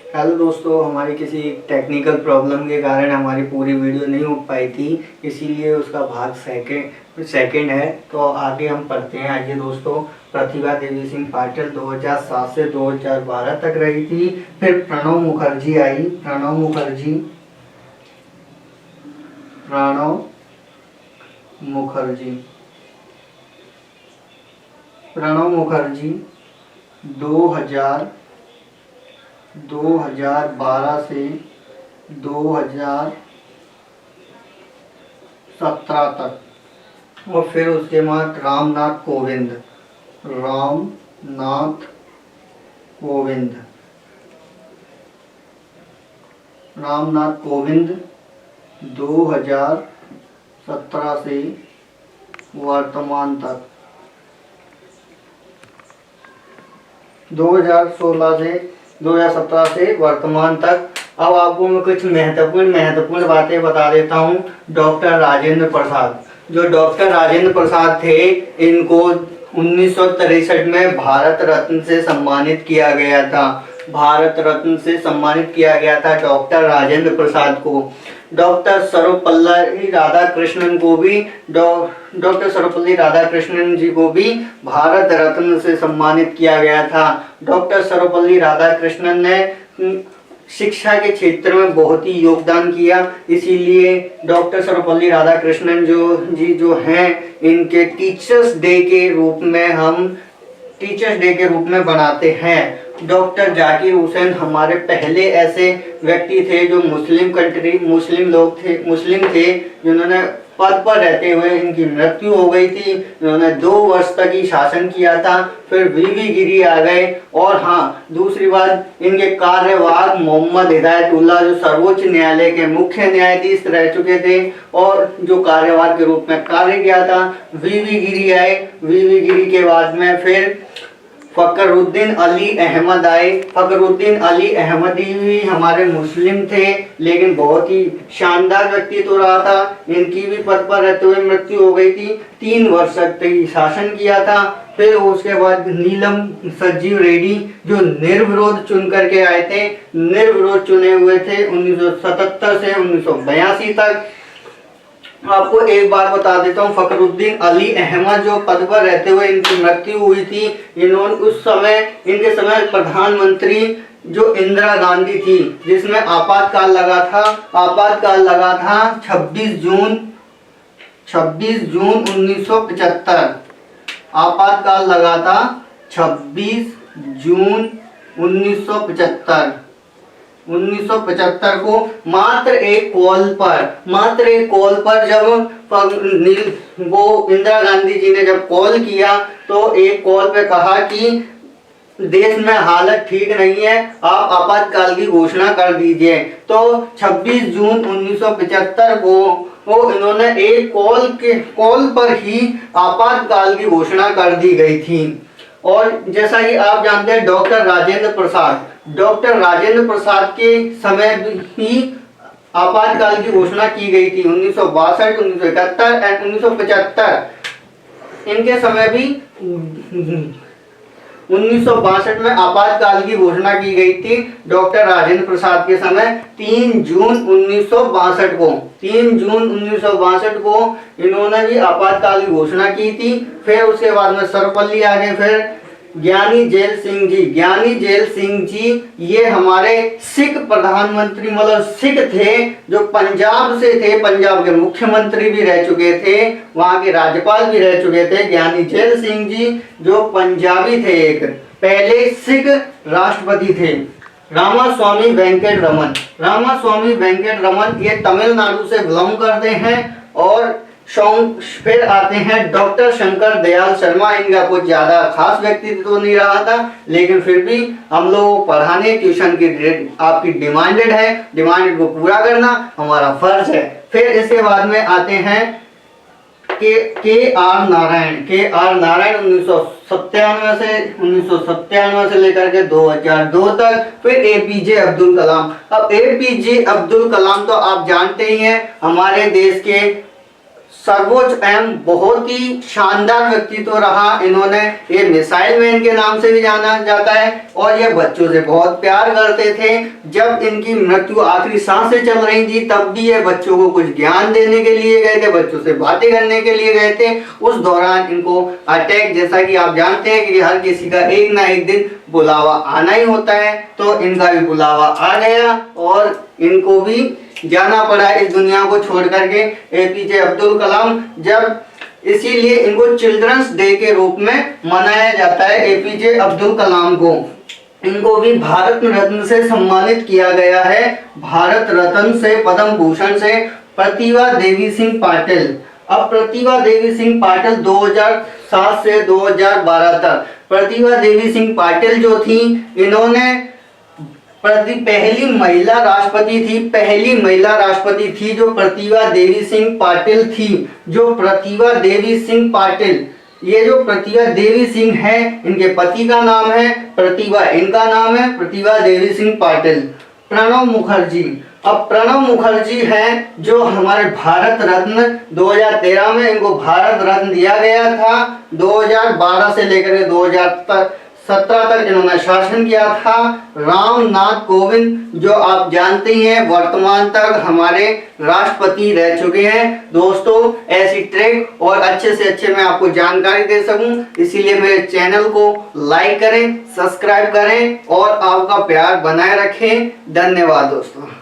Hello दोस्तों, हमारी किसी टेक्निकल प्रॉब्लम के कारण हमारी पूरी वीडियो नहीं हो पाई थी, इसीलिए उसका भाग सेकंड है। तो आगे हम पढ़ते हैं। आइए दोस्तों, प्रतिभा देवी सिंह पाटिल 2007 से 2012 तक रही थी। फिर प्रणव मुखर्जी आई। प्रणव मुखर्जी 2012 से 2017 तक। और फिर उसके बाद रामनाथ कोविंद 2017 से वर्तमान तक। 2017 से वर्तमान तक। अब आपको मैं कुछ महत्वपूर्ण बातें बता देता हूँ। डॉक्टर राजेंद्र प्रसाद, जो डॉक्टर राजेंद्र प्रसाद थे, इनको 1963 में भारत रत्न से सम्मानित किया गया था डॉक्टर राजेंद्र प्रसाद को। डॉक्टर सर्वपल्ली राधाकृष्णन जी को भी भारत रत्न से सम्मानित किया गया था। डॉक्टर सर्वपल्ली राधाकृष्णन ने शिक्षा के क्षेत्र में बहुत ही योगदान किया, इसीलिए डॉक्टर सर्वपल्ली राधाकृष्णन जो हैं, इनके टीचर्स डे के रूप में बनाते हैं। डॉक्टर जाकिर हुसैन हमारे पहले ऐसे व्यक्ति थे जो मुस्लिम थे, जिन्होंने पद पर रहते हुए इनकी मृत्यु हो गई थी। इन्होंने 2 वर्ष तक ही शासन किया था। फिर वीवी गिरी आ गए। और हाँ, दूसरी बात, इनके कार्यवाहक मोहम्मद हिदायतुल्लाह, जो सर्वोच्च न्यायालय के मुख्य न्यायाधीश रह चुके थे और जो कार्यवाहक के रूप में कार्य किया था, वीवी गिरी आए। वीवी गिरी के बाद में फिर फखरुद्दीन अली अहमद आए। फखरुद्दीन अली अहमदी भी हमारे मुस्लिम थे, लेकिन बहुत ही शानदार व्यक्तित्व रहा था। इनकी भी पद पर रहते हुए मृत्यु हो गई थी। 3 वर्ष तक शासन किया था। फिर उसके बाद नीलम संजीव रेड्डी, जो निर्विरोध चुन करके आए थे, निर्विरोध चुने हुए थे 1977 से 1982 तक। आपको एक बार बता देता हूँ, फखरुद्दीन अली अहमद जो पद पर रहते हुए इनकी मृत्यु हुई थी, इनके समय प्रधानमंत्री जो इंदिरा गांधी थी, जिसमें आपातकाल लगा था 26 जून 1975। आपातकाल लगा था 26 जून 1975 को। मात्र एक कॉल पर जब वो इंदिरा गांधी जी ने जब कॉल किया, तो एक कॉल पे कहा कि देश में हालत ठीक नहीं है, आप आपातकाल की घोषणा कर दीजिए। तो 26 जून 1975 को इन्होंने एक कॉल पर ही आपातकाल की घोषणा कर दी गई थी। और जैसा कि आप जानते हैं, डॉक्टर राजेंद्र प्रसाद के समय भी आपातकाल की घोषणा की गई थी। 1962, 1971 एंड 1975 इनके समय भी 1962 में आपातकाल की घोषणा की गई थी। डॉक्टर राजेंद्र प्रसाद के समय 3 जून 1962 को इन्होंने भी आपातकाल की घोषणा की थी। फिर उसके बाद में सर्वपल्ली आ गए। फिर ज्ञानी जेल सिंह जी, ये हमारे सिख प्रधानमंत्री, मतलब सिख थे, जो पंजाब से थे। पंजाब के मुख्यमंत्री भी रह चुके थे, वहाँ के राज्यपाल भी रह चुके थे। ज्ञानी जेल सिंह जी जो पंजाबी थे, एक पहले सिख राष्ट्रपति थे। रामास्वामी वेंकट रमन ये तमिलनाडु से बिलोंग करते हैं। और फिर आते हैं डॉक्टर शंकर दयाल शर्मा। इनका कुछ ज्यादा खास व्यक्तित्व तो नहीं रहा था, लेकिन फिर भी हम लोग पढ़ाने, ट्यूशन की आपकी डिमांडेड को पूरा करना हमारा फर्ज है। फिर इसके बाद में आते हैं के आर नारायण 1997 से लेकर के 2002 तक। फिर एपीजे अब्दुल कलाम। अब एपीजे अब्दुल कलाम तो आप जानते ही हैं, हमारे देश के सर्वोच्च एवं बहुत ही शानदार व्यक्तित्व रहा। इन्होंने ये मिसाइल मैन के नाम से भी जाना जाता है और ये बच्चों से बहुत प्यार करते थे। जब इनकी मृत्यु आखिरी सांसें चल रही थी तब भी ये बच्चों को कुछ ज्ञान देने के लिए गए थे, बच्चों से बातें करने के लिए गए थे। उस दौरान इनको अटैक, जैसा कि आप जानते हैं कि हर किसी का एक ना एक दिन बुलावा आना ही होता है, तो इनका भी बुलावा आ गया और इनको भी जाना पड़ा इस दुनिया को छोड़ करके। एपीजे अब्दुल कलाम, जब इसीलिए इनको चिल्ड्रंस डे के रूप में मनाया जाता है एपीजे अब्दुल कलाम को। इनको भी भारत रत्न से सम्मानित किया गया है, भारत रत्न से, पद्म भूषण से। प्रतिभा देवी सिंह पाटिल, अब प्रतिभा देवी सिंह पाटिल 2007 से 2012 तक, प्रतिभा देवी सिंह पाटिल जो थी, इन्होंने पहली महिला राष्ट्रपति थी, पहली महिला राष्ट्रपति थी जो प्रतिभा देवी सिंह पाटिल थी। जो प्रतिभा देवी सिंह पाटिल, ये जो प्रतिभा देवी सिंह है, इनके पति का नाम है प्रतिभा, इनका नाम है प्रतिभा देवी सिंह पाटिल। प्रणब मुखर्जी, अब प्रणब मुखर्जी हैं जो हमारे भारत रत्न 2013 में इनको भारत रत्न दिया गया था। 2012 से लेकर 2017 तक इन्होंने शासन किया था। रामनाथ कोविंद, जो आप जानते हैं वर्तमान तक हमारे राष्ट्रपति रह चुके हैं। दोस्तों, ऐसी ट्रिक और अच्छे से अच्छे मैं आपको जानकारी दे सकूं, इसीलिए मेरे चैनल को लाइक करें, सब्सक्राइब करें और आपका प्यार बनाए रखें। धन्यवाद दोस्तों।